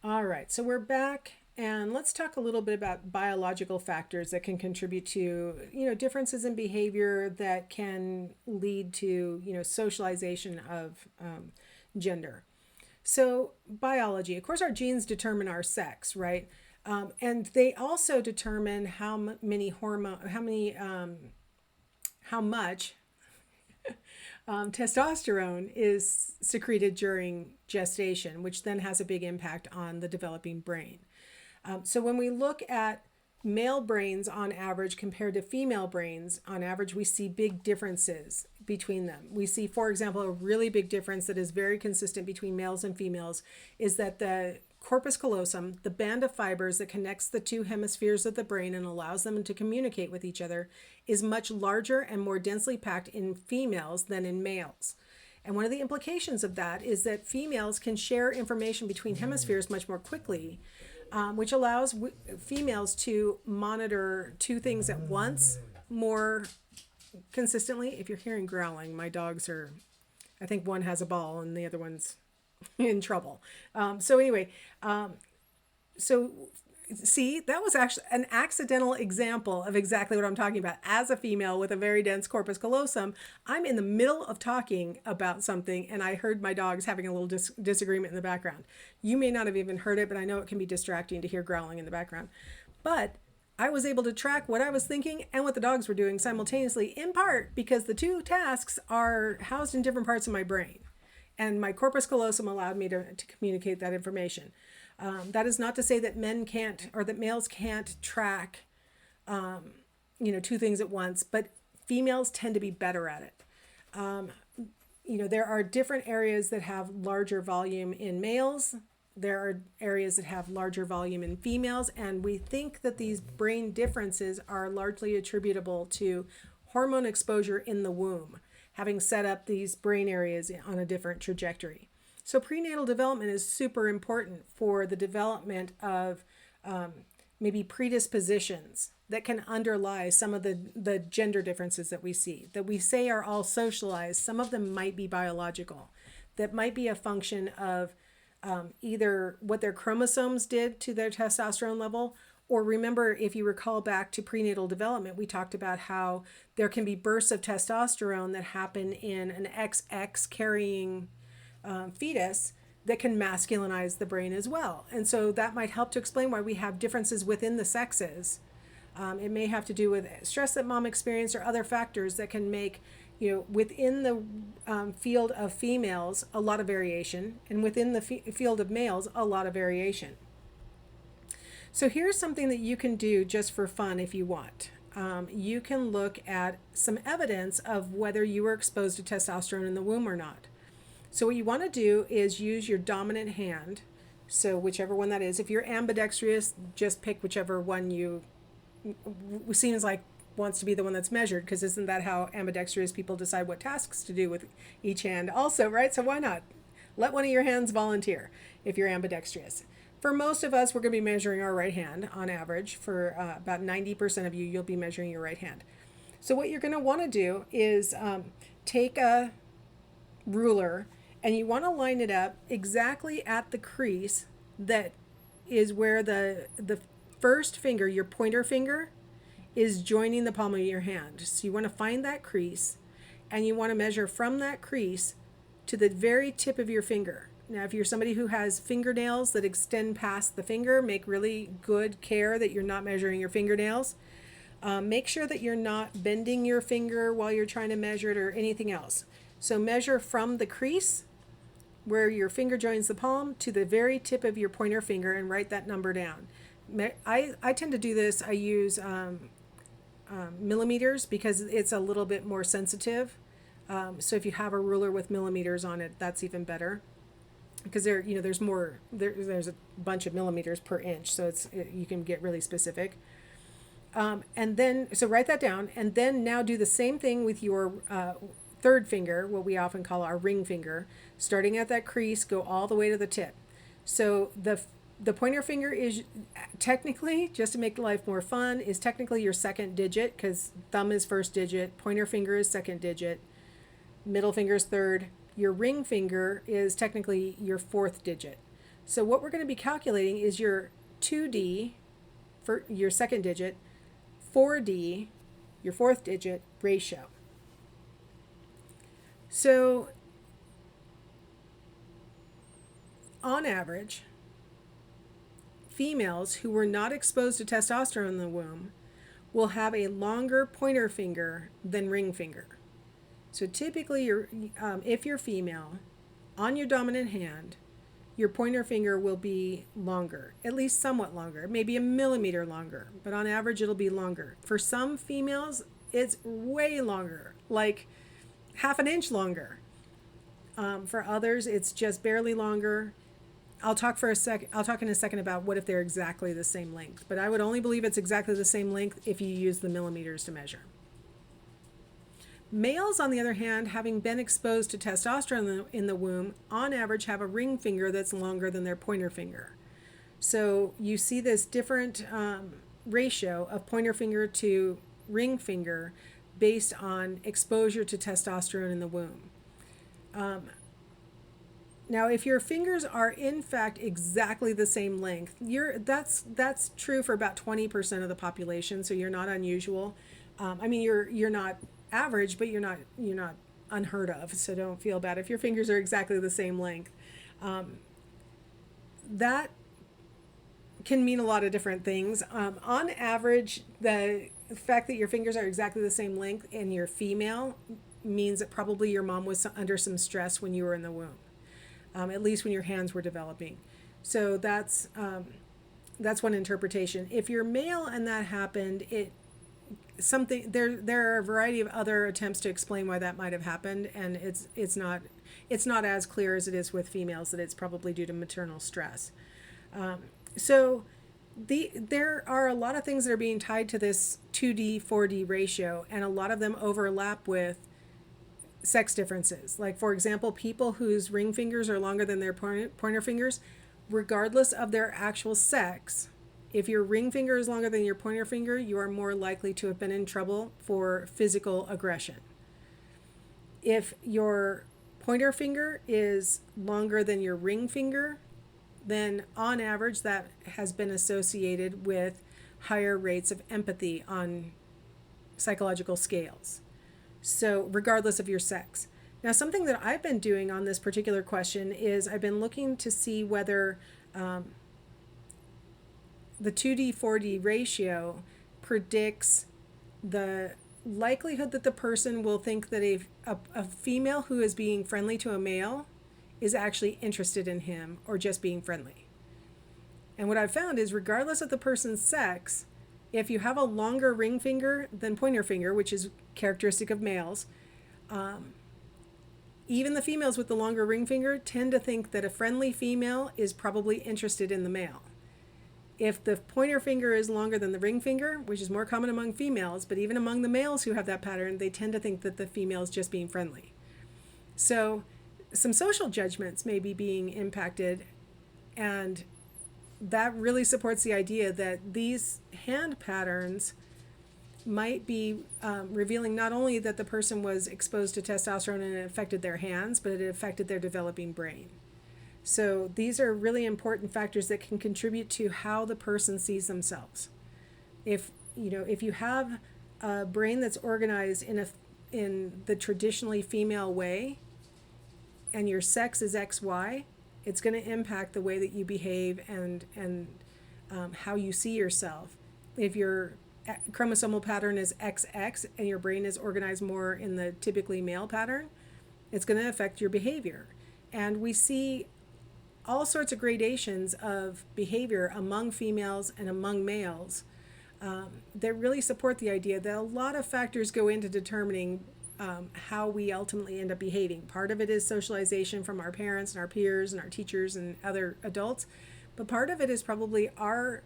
All right, so we're back and let's talk a little bit about biological factors that can contribute to, differences in behavior that can lead to, socialization of gender. So, biology, of course, our genes determine our sex, right? And they also determine many hormone, how much testosterone is secreted during gestation, which then has a big impact on the developing brain. So when we look at male brains on average compared to female brains on average, we see big differences between them. We see, for example, a really big difference that is very consistent between males and females is that the corpus callosum, the band of fibers that connects the two hemispheres of the brain and allows them to communicate with each other, is much larger and more densely packed in females than in males. And one of the implications of that is that females can share information between hemispheres much more quickly, which allows females to monitor two things at once more consistently. If you're hearing growling, my dogs are, I think one has a ball and the other one's in trouble. So anyway, so see, that was actually an accidental example of exactly what I'm talking about. As a female with a very dense corpus callosum, I'm in the middle of talking about something and I heard my dogs having a little disagreement in the background. You may not have even heard it, but I know it can be distracting to hear growling in the background. But I was able to track what I was thinking and what the dogs were doing simultaneously, in part because the two tasks are housed in different parts of my brain. And my corpus callosum allowed me to communicate that information. That is not to say that men can't or that males can't track, two things at once, but females tend to be better at it. There are different areas that have larger volume in males. There are areas that have larger volume in females, and we think that these brain differences are largely attributable to hormone exposure in the womb, having set up these brain areas on a different trajectory. So prenatal development is super important for the development of maybe predispositions that can underlie some of the gender differences that we see, that we say are all socialized. Some of them might be biological, that might be a function of either what their chromosomes did to their testosterone level, or remember, if you recall back to prenatal development, we talked about how there can be bursts of testosterone that happen in an XX carrying fetus that can masculinize the brain as well. And so that might help to explain why we have differences within the sexes. It may have to do with stress that mom experienced or other factors that can make, within the field of females, a lot of variation, and within the field of males, a lot of variation. So here's something that you can do just for fun if you want. You can look at some evidence of whether you were exposed to testosterone in the womb or not. So what you want to do is use your dominant hand. So whichever one that is. If you're ambidextrous, just pick whichever one seems like wants to be the one that's measured, because isn't that how ambidextrous people decide what tasks to do with each hand also, right? So why not? Let one of your hands volunteer if you're ambidextrous. For most of us, we're going to be measuring our right hand on average. For about 90% of you, you'll be measuring your right hand. So what you're going to want to do is take a ruler and you want to line it up exactly at the crease that is where the first finger, your pointer finger, is joining the palm of your hand. So you want to find that crease and you want to measure from that crease to the very tip of your finger. Now, if you're somebody who has fingernails that extend past the finger, make really good care that you're not measuring your fingernails. Make sure that you're not bending your finger while you're trying to measure it or anything else. So measure from the crease where your finger joins the palm to the very tip of your pointer finger and write that number down. I tend to do this. I use millimeters because it's a little bit more sensitive. So if you have a ruler with millimeters on it, that's even better, because there's a bunch of millimeters per inch, so you can get really specific. And then so write that down, and then now do the same thing with your third finger, what we often call our ring finger, starting at that crease, go all the way to the tip. So the pointer finger is technically, just to make life more fun, is technically your second digit, because thumb is first digit, pointer finger is second digit, middle finger is third. Your ring finger is technically your fourth digit. So what we're going to be calculating is your 2D for your second digit, 4D, your fourth digit ratio. So on average, females who were not exposed to testosterone in the womb will have a longer pointer finger than ring finger. So typically, if you're female, on your dominant hand, your pointer finger will be longer, at least somewhat longer, maybe a millimeter longer, but on average it'll be longer. For some females, it's way longer, like half an inch longer. For others, it's just barely longer. I'll talk in a second about what if they're exactly the same length, but I would only believe it's exactly the same length if you use the millimeters to measure. Males, on the other hand, having been exposed to testosterone in the womb, on average have a ring finger that's longer than their pointer finger. So you see this different ratio of pointer finger to ring finger based on exposure to testosterone in the womb. Now, if your fingers are in fact exactly the same length, that's true for about 20% of the population. So you're not unusual. You're not average, but you're not unheard of. So don't feel bad if your fingers are exactly the same length. That can mean a lot of different things. On average, the fact that your fingers are exactly the same length and you're female means that probably your mom was under some stress when you were in the womb. At least when your hands were developing. So that's one interpretation. If you're male and that happened, there are a variety of other attempts to explain why that might have happened, and it's not as clear as it is with females that it's probably due to maternal stress. There are a lot of things that are being tied to this 2D 4D ratio, and a lot of them overlap with sex differences. Like, for example, people whose ring fingers are longer than their pointer fingers, regardless of their actual sex, if your ring finger is longer than your pointer finger, you are more likely to have been in trouble for physical aggression. If your pointer finger is longer than your ring finger, then on average that has been associated with higher rates of empathy on psychological scales. So regardless of your sex. Now, something that I've been doing on this particular question is I've been looking to see whether the 2D 4D ratio predicts the likelihood that the person will think that a female who is being friendly to a male is actually interested in him or just being friendly. And what I've found is regardless of the person's sex, if you have a longer ring finger than pointer finger, which is characteristic of males, even the females with the longer ring finger tend to think that a friendly female is probably interested in the male. If the pointer finger is longer than the ring finger, which is more common among females, but even among the males who have that pattern, they tend to think that the female is just being friendly. So some social judgments may be being impacted, and that really supports the idea that these hand patterns might be revealing not only that the person was exposed to testosterone and it affected their hands, but it affected their developing brain. So these are really important factors that can contribute to how the person sees themselves. If you have a brain that's organized in the traditionally female way, and your sex is XY, it's going to impact the way that you behave and how you see yourself. If your chromosomal pattern is XX and your brain is organized more in the typically male pattern, it's going to affect your behavior. And we see all sorts of gradations of behavior among females and among males that really support the idea that a lot of factors go into determining how we ultimately end up behaving. Part of it is socialization from our parents and our peers and our teachers and other adults, but part of it is probably our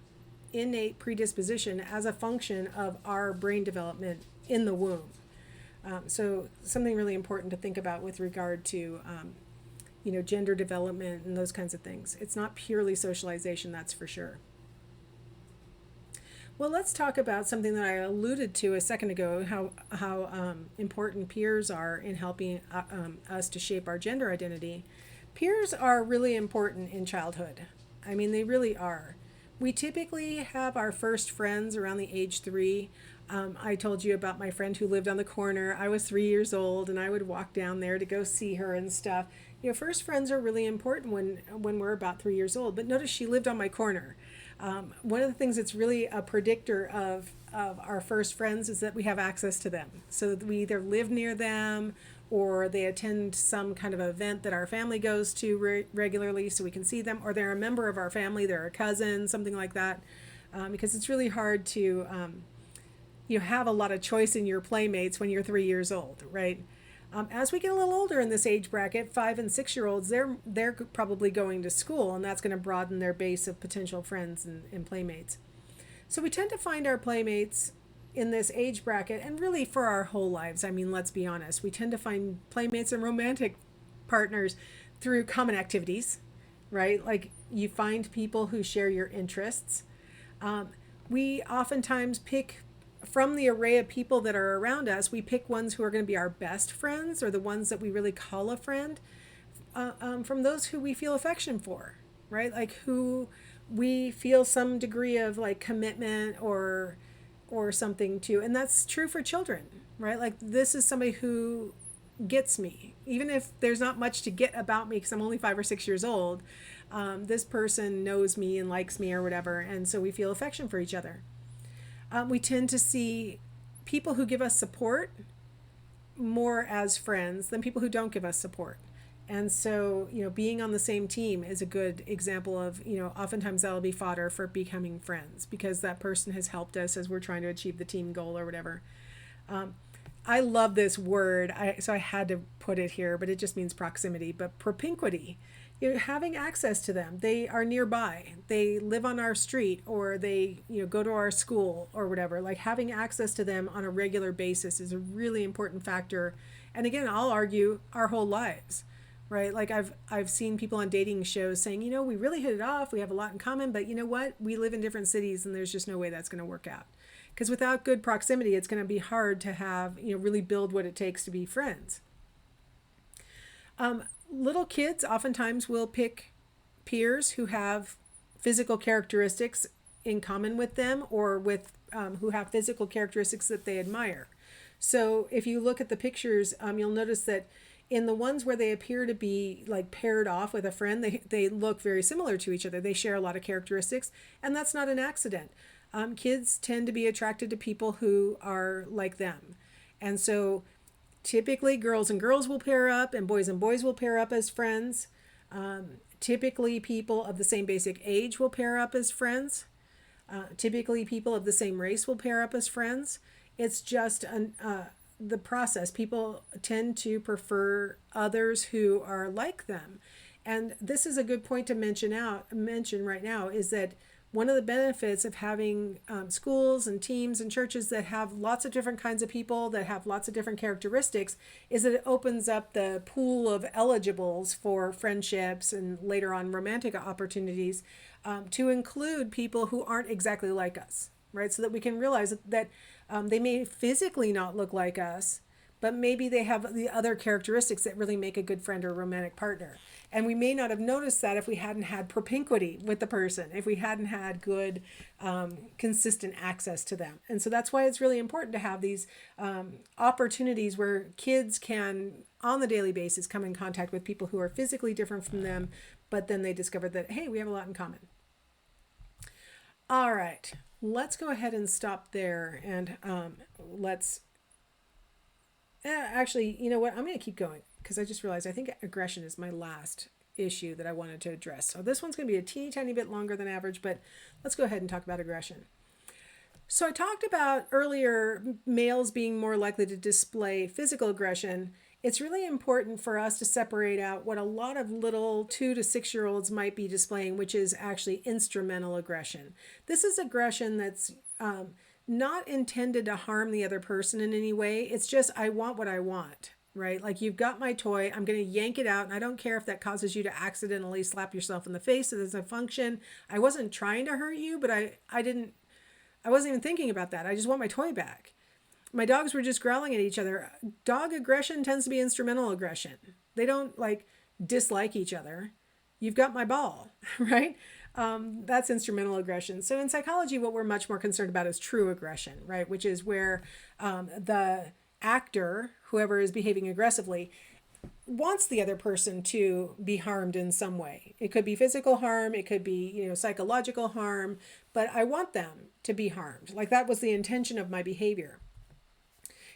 innate predisposition as a function of our brain development in the womb. So something really important to think about with regard to gender development and those kinds of things. It's not purely socialization, that's for sure. Well, let's talk about something that I alluded to a second ago, how important peers are in helping us to shape our gender identity. Peers are really important in childhood. I mean, they really are. We typically have our first friends around the age 3. I told you about my friend who lived on the corner. I was 3 years old, and I would walk down there to go see her and stuff. First friends are really important when we're about 3 years old. But notice she lived on my corner. One of the things that's really a predictor of our first friends is that we have access to them. So that we either live near them or they attend some kind of event that our family goes to regularly so we can see them, or they're a member of our family, they're a cousin, something like that. Because it's really hard to have a lot of choice in your playmates when you're 3 years old, right? As we get a little older in this age bracket, 5 and 6 year olds, they're probably going to school, and that's going to broaden their base of potential friends and playmates. So we tend to find our playmates in this age bracket, and really for our whole lives. I mean, let's be honest, we tend to find playmates and romantic partners through common activities, right? Like you find people who share your interests. We oftentimes pick from the array of people that are around us, we pick ones who are going to be our best friends or the ones that we really call a friend, from those who we feel affection for, right? Like who we feel some degree of like commitment or something to. And that's true for children, right? Like this is somebody who gets me, even if there's not much to get about me because I'm only 5 or 6 years old. This person knows me and likes me or whatever, and so we feel affection for each other. We tend to see people who give us support more as friends than people who don't give us support. And so, being on the same team is a good example of, oftentimes that'll be fodder for becoming friends because that person has helped us as we're trying to achieve the team goal or whatever. I love this word, so I had to put it here, but it just means proximity. But propinquity, having access to them. They are nearby. They live on our street, or they go to our school or whatever. Like having access to them on a regular basis is a really important factor. And again, I'll argue our whole lives, right? Like I've seen people on dating shows saying, we really hit it off. We have a lot in common, but you know what? We live in different cities, and there's just no way that's going to work out. Because without good proximity, it's going to be hard to have, really build what it takes to be friends. Little kids oftentimes will pick peers who have physical characteristics in common with them, or with who have physical characteristics that they admire. So if you look at the pictures, you'll notice that in the ones where they appear to be like paired off with a friend, they look very similar to each other. They share a lot of characteristics, and that's not an accident. Kids tend to be attracted to people who are like them. And so typically girls and girls will pair up, and boys will pair up as friends. Typically people of the same basic age will pair up as friends. Typically people of the same race will pair up as friends. It's just the process. People tend to prefer others who are like them. And this is a good point to mention right now, is that one of the benefits of having schools and teams and churches that have lots of different kinds of people that have lots of different characteristics is that it opens up the pool of eligibles for friendships and later on romantic opportunities, to include people who aren't exactly like us, right? So that we can realize that they may physically not look like us, but maybe they have the other characteristics that really make a good friend or romantic partner. And we may not have noticed that if we hadn't had propinquity with the person, if we hadn't had good, consistent access to them. And so that's why it's really important to have these opportunities where kids can, on the daily basis, come in contact with people who are physically different from them, but then they discover that, hey, we have a lot in common. All right, let's go ahead and stop there, and actually, you know what? I'm going to keep going because I just realized I think aggression is my last issue that I wanted to address. So this one's going to be a teeny tiny bit longer than average, but let's go ahead and talk about aggression. So I talked about earlier males being more likely to display physical aggression. It's really important for us to separate out what a lot of little 2 to 6 year olds might be displaying, which is actually instrumental aggression. This is aggression that's not intended to harm the other person in any way. It's just, I want what I want, right? Like, you've got my toy, I'm going to yank it out, and I don't care if that causes you to accidentally slap yourself in the face. It is a function. I wasn't trying to hurt you, but I wasn't even thinking about that. I just want my toy back. My dogs were just growling at each other. Dog aggression tends to be instrumental aggression. They don't like dislike each other, you've got my ball, right? That's instrumental aggression. So in psychology, what we're much more concerned about is true aggression, right? Which is where the actor, whoever is behaving aggressively, wants the other person to be harmed in some way. It could be physical harm, it could be, psychological harm, but I want them to be harmed. Like that was the intention of my behavior.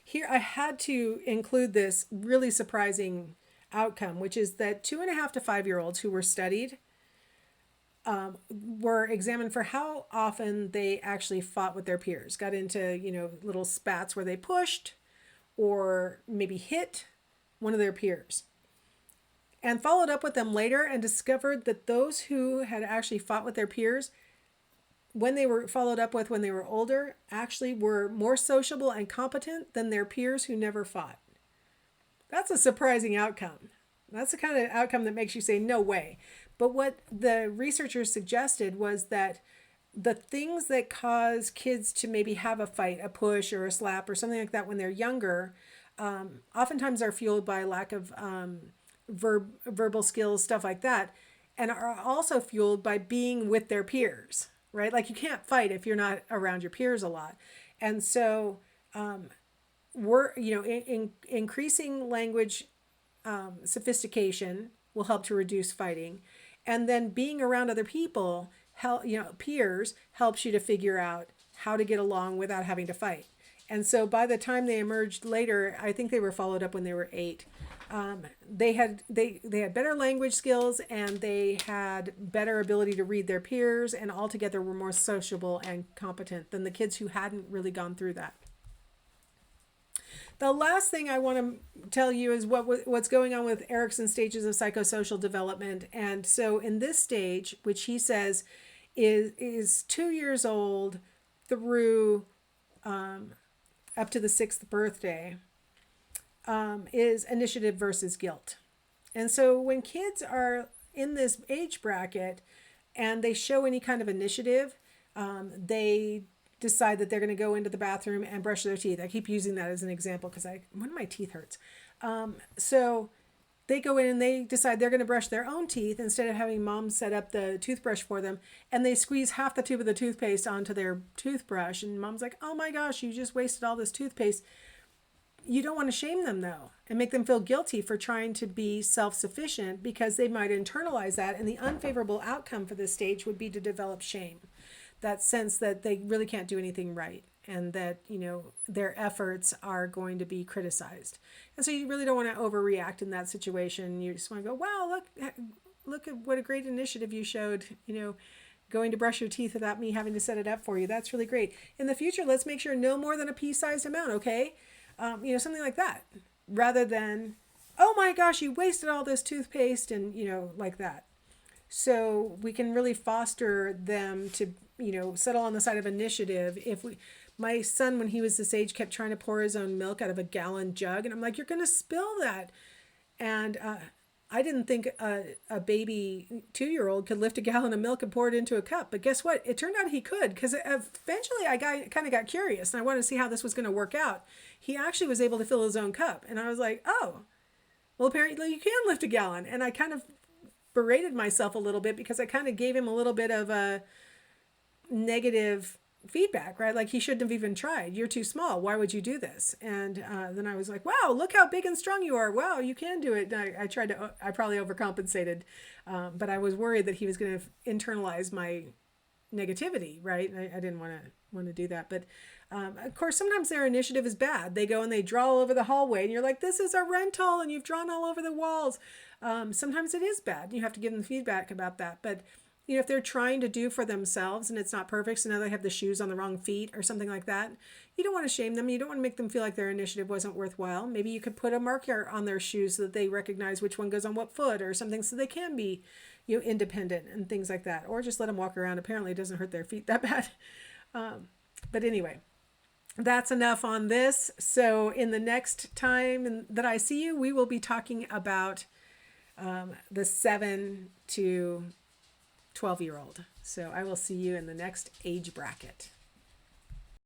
Here, I had to include this really surprising outcome, which is that 2.5 to 5-year-olds who were studied were examined for how often they actually fought with their peers, got into, little spats where they pushed or maybe hit one of their peers, and followed up with them later and discovered that those who had actually fought with their peers, when they were followed up with when they were older, actually were more sociable and competent than their peers who never fought. That's a surprising outcome. That's the kind of outcome that makes you say, no way. But what the researchers suggested was that the things that cause kids to maybe have a fight, a push or a slap or something like that when they're younger, oftentimes are fueled by lack of verbal skills, stuff like that, and are also fueled by being with their peers, right? Like you can't fight if you're not around your peers a lot. And so increasing language sophistication will help to reduce fighting. And then being around other people, peers, helps you to figure out how to get along without having to fight. And so by the time they emerged later, I think they were followed up when they were 8. They had better language skills, and they had better ability to read their peers, and altogether were more sociable and competent than the kids who hadn't really gone through that. The last thing I want to tell you is what's going on with Erickson's stages of psychosocial development. And so in this stage, which he says is 2 years old through up to the 6th birthday, is initiative versus guilt. And so when kids are in this age bracket and they show any kind of initiative, they decide that they're going to go into the bathroom and brush their teeth. I keep using that as an example because one of my teeth hurts. So they go in and they decide they're going to brush their own teeth instead of having mom set up the toothbrush for them. And they squeeze half the tube of the toothpaste onto their toothbrush. And mom's like, oh my gosh, you just wasted all this toothpaste. You don't want to shame them though and make them feel guilty for trying to be self-sufficient, because they might internalize that. And the unfavorable outcome for this stage would be to develop shame. That sense that they really can't do anything right, and that, their efforts are going to be criticized. And so you really don't want to overreact in that situation. You just want to go, wow, look at what a great initiative you showed, going to brush your teeth without me having to set it up for you. That's really great. In the future, let's make sure no more than a pea-sized amount, okay? Something like that, rather than, oh my gosh, you wasted all this toothpaste, and, like that. So we can really foster them to, settle on the side of initiative. My son, when he was this age, kept trying to pour his own milk out of a gallon jug. And I'm like, you're going to spill that. And I didn't think a baby 2-year-old could lift a gallon of milk and pour it into a cup. But guess what? It turned out he could, because eventually I kind of got curious and I wanted to see how this was going to work out. He actually was able to fill his own cup. And I was like, oh, well, apparently you can lift a gallon. And I kind of berated myself a little bit because I kind of gave him a little bit of a negative feedback, right? Like he shouldn't have even tried. You're too small. Why would you do this? And then I was like, wow, look how big and strong you are. Wow, you can do it. And I probably overcompensated, but I was worried that he was going to internalize my negativity, right? I didn't want to do that. But of course, sometimes their initiative is bad. They go and they draw all over the hallway and you're like, this is our rental and you've drawn all over the walls. Sometimes it is bad. You have to give them feedback about that. But if they're trying to do for themselves and it's not perfect, so now they have the shoes on the wrong feet or something like that, you don't want to shame them. You don't want to make them feel like their initiative wasn't worthwhile. Maybe you could put a marker on their shoes so that they recognize which one goes on what foot or something, so they can be, independent and things like that. Or just let them walk around. Apparently it doesn't hurt their feet that bad. But anyway, that's enough on this. So in the next time that I see you, we will be talking about the 7 to 12-year-old. So I will see you in the next age bracket.